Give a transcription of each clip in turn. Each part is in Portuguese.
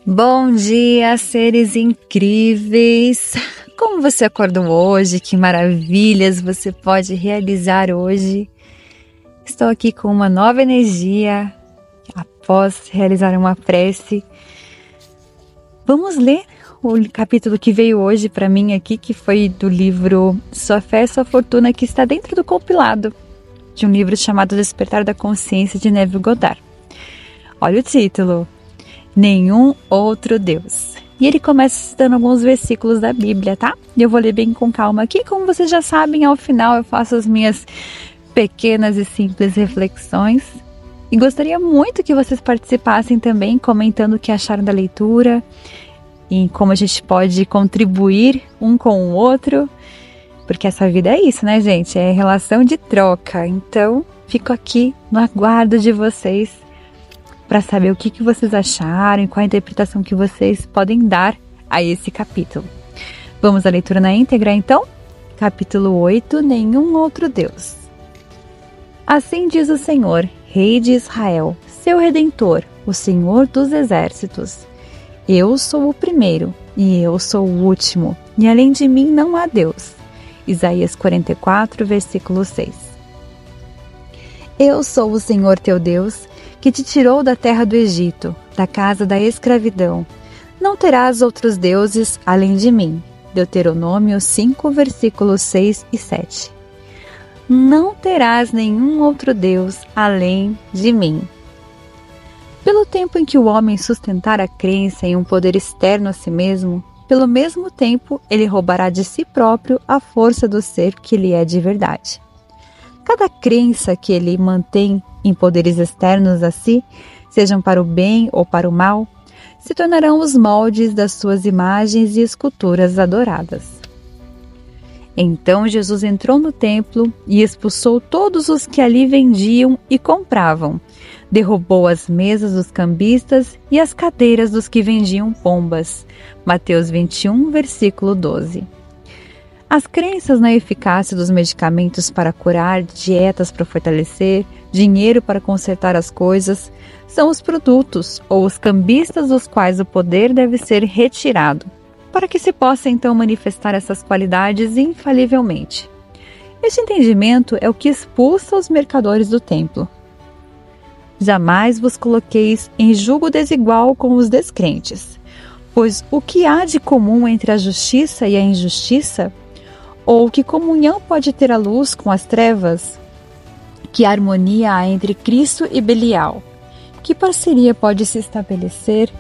Bom dia, seres incríveis! Como você acordou hoje? Que maravilhas você pode realizar hoje? Estou aqui com uma nova energia após realizar uma prece. Vamos ler o capítulo que veio hoje para mim aqui, que foi do livro Sua Fé, Sua Fortuna, que está dentro do compilado de um livro chamado Despertar da Consciência, de Neville Goddard. Olha o título: Nenhum Outro Deus. E ele começa citando alguns versículos da Bíblia, tá? E eu vou ler bem com calma aqui. Como vocês já sabem, ao final eu faço as minhas pequenas e simples reflexões. E gostaria muito que vocês participassem também, comentando o que acharam da leitura e como a gente pode contribuir um com o outro. Porque essa vida é isso, né, gente? É relação de troca. Então, fico aqui no aguardo de vocês para saber o que vocês acharam e qual a interpretação que vocês podem dar a esse capítulo. Vamos à leitura na íntegra, então? Capítulo 8, Nenhum Outro Deus. Assim diz o Senhor, Rei de Israel, seu Redentor, o Senhor dos Exércitos. Eu sou o primeiro e eu sou o último, e além de mim não há Deus. Isaías 44, versículo 6. Eu sou o Senhor teu Deus, que te tirou da terra do Egito, da casa da escravidão. Não terás outros deuses além de mim. Deuteronômio 5, versículos 6 e 7. Não terás nenhum outro Deus além de mim. Pelo tempo em que o homem sustentar a crença em um poder externo a si mesmo, pelo mesmo tempo ele roubará de si próprio a força do ser que lhe é de verdade. Cada crença que ele mantém em poderes externos a si, sejam para o bem ou para o mal, se tornarão os moldes das suas imagens e esculturas adoradas. Então Jesus entrou no templo e expulsou todos os que ali vendiam e compravam, derrubou as mesas dos cambistas e as cadeiras dos que vendiam pombas. Mateus 21, versículo 12. As crenças na eficácia dos medicamentos para curar, dietas para fortalecer, dinheiro para consertar as coisas, são os produtos ou os cambistas dos quais o poder deve ser retirado, para que se possa então manifestar essas qualidades infalivelmente. Este entendimento é o que expulsa os mercadores do templo. Jamais vos coloqueis em julgo desigual com os descrentes, pois o que há de comum entre a justiça e a injustiça? Ou que comunhão pode ter a luz com as trevas? Que harmonia há entre Cristo e Belial? Que parceria pode se estabelecer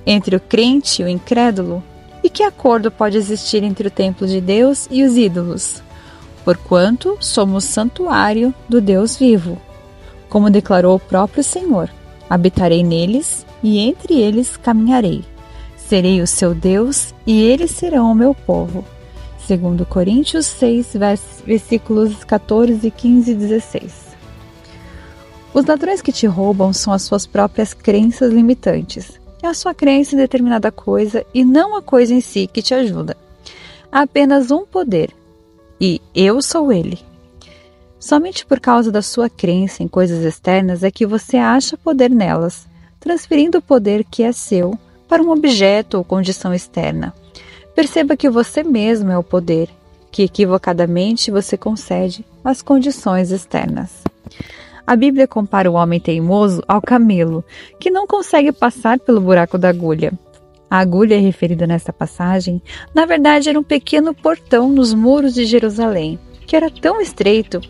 entre o crente e o incrédulo? E que acordo pode existir entre o templo de Deus e os ídolos? Porquanto somos santuário do Deus vivo. Como declarou o próprio Senhor, habitarei neles e entre eles caminharei. Serei o seu Deus e eles serão o meu povo. Segundo Coríntios 6, versículos 14, 15 e 16. Os ladrões que te roubam são as suas próprias crenças limitantes. É a sua crença em determinada coisa e não a coisa em si que te ajuda. Há apenas um poder, e eu sou ele. Somente por causa da sua crença em coisas externas é que você acha poder nelas, transferindo o poder que é seu para um objeto ou condição externa. Perceba que você mesmo é o poder, que equivocadamente você concede às condições externas. A Bíblia compara o homem teimoso ao camelo, que não consegue passar pelo buraco da agulha. A agulha referida nesta passagem, na verdade, era um pequeno portão nos muros de Jerusalém, que era tão estreito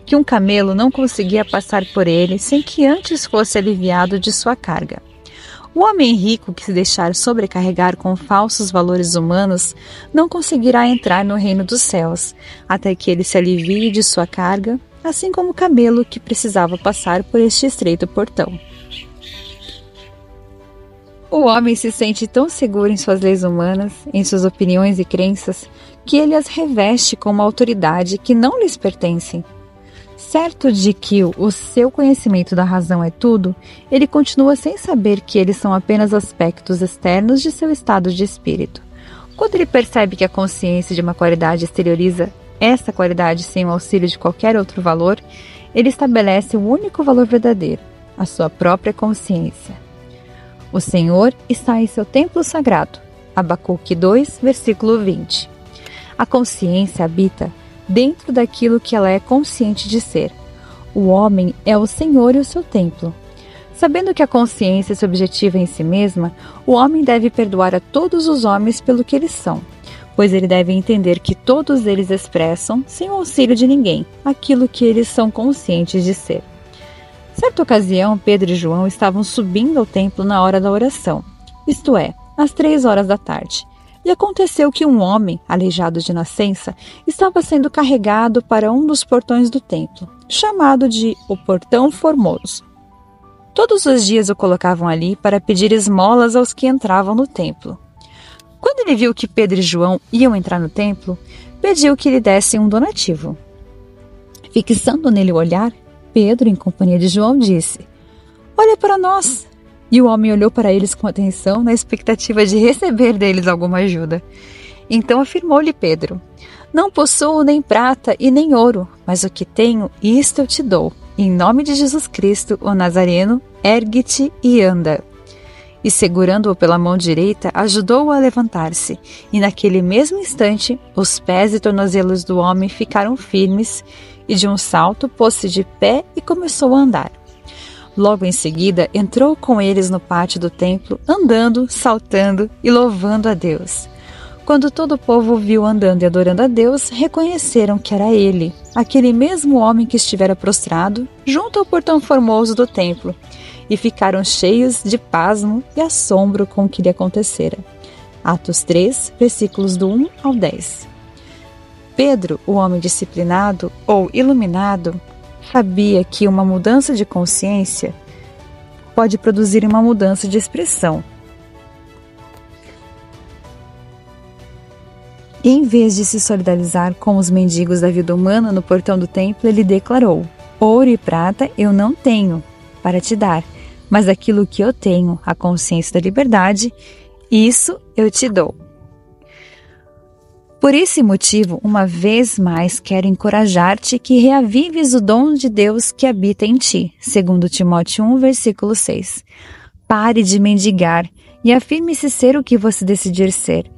que um camelo não conseguia passar por ele sem que antes fosse aliviado de sua carga. O homem rico que se deixar sobrecarregar com falsos valores humanos não conseguirá entrar no reino dos céus, até que ele se alivie de sua carga, assim como o camelo que precisava passar por este estreito portão. O homem se sente tão seguro em suas leis humanas, em suas opiniões e crenças, que ele as reveste com uma autoridade que não lhes pertence. Certo de que o seu conhecimento da razão é tudo, ele continua sem saber que eles são apenas aspectos externos de seu estado de espírito. Quando ele percebe que a consciência de uma qualidade exterioriza essa qualidade sem o auxílio de qualquer outro valor, ele estabelece o único valor verdadeiro, a sua própria consciência. O Senhor está em seu templo sagrado. Abacuque 2, versículo 20. A consciência habita dentro daquilo que ela é consciente de ser. O homem é o Senhor e o seu templo. Sabendo que a consciência se objetiva em si mesma, o homem deve perdoar a todos os homens pelo que eles são, pois ele deve entender que todos eles expressam, sem o auxílio de ninguém, aquilo que eles são conscientes de ser. Certa ocasião, Pedro e João estavam subindo ao templo na hora da oração, isto é, às 3 horas da tarde. E aconteceu que um homem, aleijado de nascença, estava sendo carregado para um dos portões do templo, chamado de o Portão Formoso. Todos os dias o colocavam ali para pedir esmolas aos que entravam no templo. Quando ele viu que Pedro e João iam entrar no templo, pediu que lhe dessem um donativo. Fixando nele o olhar, Pedro, em companhia de João, disse: "Olha para nós!" E o homem olhou para eles com atenção, na expectativa de receber deles alguma ajuda. Então afirmou-lhe Pedro: "Não possuo nem prata e nem ouro, mas o que tenho, isto eu te dou. Em nome de Jesus Cristo, o Nazareno, ergue-te e anda." E segurando-o pela mão direita, ajudou-o a levantar-se. E naquele mesmo instante, os pés e tornozelos do homem ficaram firmes, e de um salto pôs-se de pé e começou a andar. Logo em seguida, entrou com eles no pátio do templo, andando, saltando e louvando a Deus. Quando todo o povo o viu andando e adorando a Deus, reconheceram que era ele, aquele mesmo homem que estivera prostrado, junto ao portão formoso do templo, e ficaram cheios de pasmo e assombro com o que lhe acontecera. Atos 3, versículos do 1 ao 10. Pedro, o homem disciplinado ou iluminado, sabia que uma mudança de consciência pode produzir uma mudança de expressão. E em vez de se solidarizar com os mendigos da vida humana no portão do templo, ele declarou: "Ouro e prata eu não tenho para te dar, mas aquilo que eu tenho, a consciência da liberdade, isso eu te dou." Por esse motivo, uma vez mais quero encorajar-te que reavives o dom de Deus que habita em ti, segundo Timóteo 1, versículo 6. Pare de mendigar e afirme-se ser o que você decidir ser.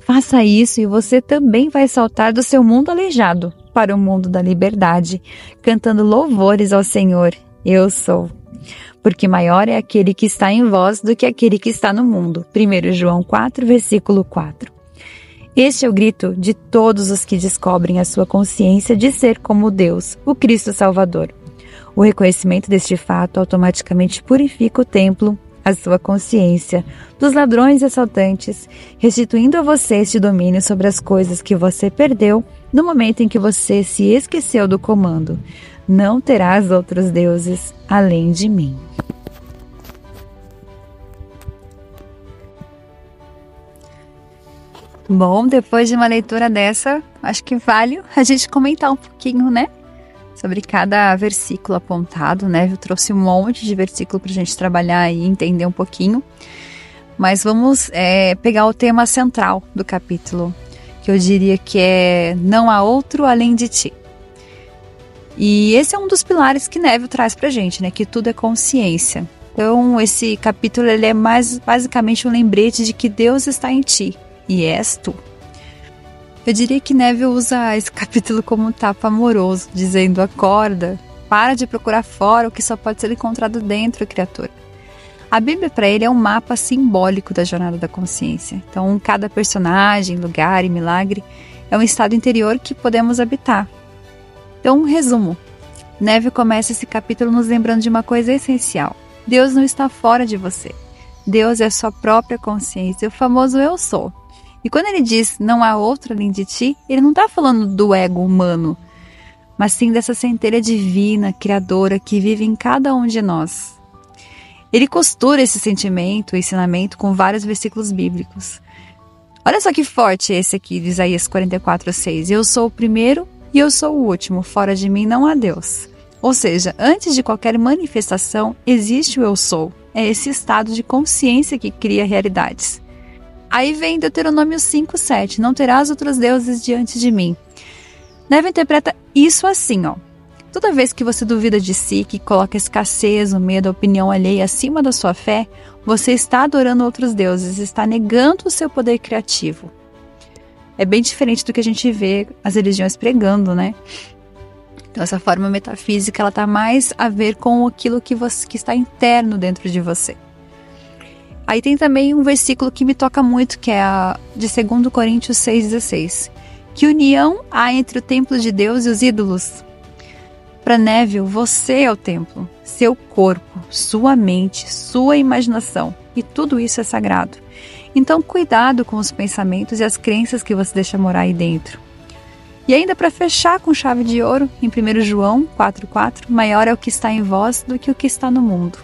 Faça isso e você também vai saltar do seu mundo aleijado para o mundo da liberdade, cantando louvores ao Senhor. Eu sou. Porque maior é aquele que está em vós do que aquele que está no mundo. 1 João 4, versículo 4. Este é o grito de todos os que descobrem a sua consciência de ser como Deus, o Cristo Salvador. O reconhecimento deste fato automaticamente purifica o templo, a sua consciência, dos ladrões e assaltantes, restituindo a você este domínio sobre as coisas que você perdeu no momento em que você se esqueceu do comando. Não terás outros deuses além de mim. Bom, depois de uma leitura dessa, acho que vale a gente comentar um pouquinho, né? Sobre cada versículo apontado, né? Eu trouxe um monte de versículo para a gente trabalhar e entender um pouquinho. Mas vamos pegar o tema central do capítulo, que eu diria que é "Não há outro além de ti". E esse é um dos pilares que Neville traz pra gente, né? Que tudo é consciência. Então, esse capítulo ele é mais basicamente um lembrete de que Deus está em ti. E és tu. Eu diria que Neville usa esse capítulo como um tapa amoroso, dizendo: acorda, para de procurar fora o que só pode ser encontrado dentro, criatura. A Bíblia para ele é um mapa simbólico da jornada da consciência. Então, cada personagem, lugar e milagre é um estado interior que podemos habitar. Então, um resumo. Neville começa esse capítulo nos lembrando de uma coisa essencial. Deus não está fora de você. Deus é a sua própria consciência, o famoso eu sou. E quando ele diz não há outro além de ti, ele não está falando do ego humano, mas sim dessa centelha divina, criadora, que vive em cada um de nós. Ele costura esse sentimento, ensinamento, com vários versículos bíblicos. Olha só que forte esse aqui de Isaías 44:6. Eu sou o primeiro e eu sou o último, fora de mim não há Deus. Ou seja, antes de qualquer manifestação, existe o eu sou. É esse estado de consciência que cria realidades. Aí vem Deuteronômio 5:7. Não terás outros deuses diante de mim. Neville interpreta isso assim, ó. Toda vez que você duvida de si, que coloca a escassez, o medo, a opinião alheia acima da sua fé, você está adorando outros deuses, está negando o seu poder criativo. É bem diferente do que a gente vê as religiões pregando, né? Então essa forma metafísica, ela está mais a ver com aquilo que está interno dentro de você. Aí tem também um versículo que me toca muito, que é de 2 Coríntios 6,16. Que união há entre o templo de Deus e os ídolos? Para Neville, você é o templo, seu corpo, sua mente, sua imaginação, e tudo isso é sagrado. Então cuidado com os pensamentos e as crenças que você deixa morar aí dentro. E ainda para fechar com chave de ouro, em 1 João 4,4, maior é o que está em vós do que o que está no mundo.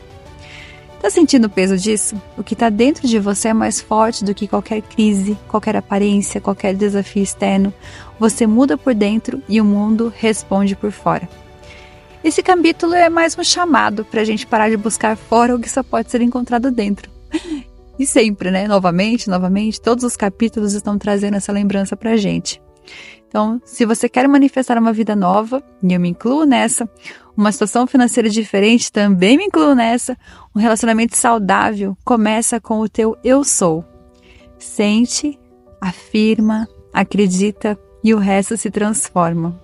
Tá sentindo o peso disso? O que está dentro de você é mais forte do que qualquer crise, qualquer aparência, qualquer desafio externo. Você muda por dentro e o mundo responde por fora. Esse capítulo é mais um chamado para a gente parar de buscar fora o que só pode ser encontrado dentro. E sempre, né? Novamente, todos os capítulos estão trazendo essa lembrança para a gente. Então, se você quer manifestar uma vida nova, e eu me incluo nessa, uma situação financeira diferente, também me incluo nessa, um relacionamento saudável, começa com o teu eu sou. Sente, afirma, acredita e o resto se transforma.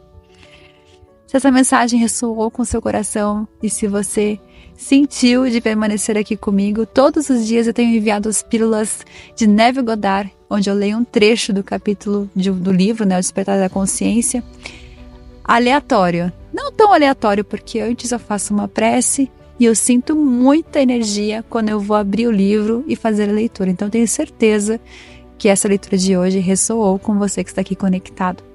Se essa mensagem ressoou com seu coração e se você sentiu de permanecer aqui comigo, todos os dias eu tenho enviado as pílulas de Neville Goddard, onde eu leio um trecho do capítulo do livro, né, O Despertar da Consciência, aleatório. Não tão aleatório, porque antes eu faço uma prece e eu sinto muita energia quando eu vou abrir o livro e fazer a leitura. Então eu tenho certeza que essa leitura de hoje ressoou com você que está aqui conectado.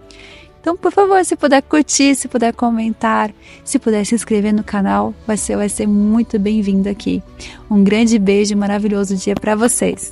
Então, por favor, se puder curtir, se puder comentar, se puder se inscrever no canal, vai ser muito bem-vindo aqui. Um grande beijo e maravilhoso dia para vocês.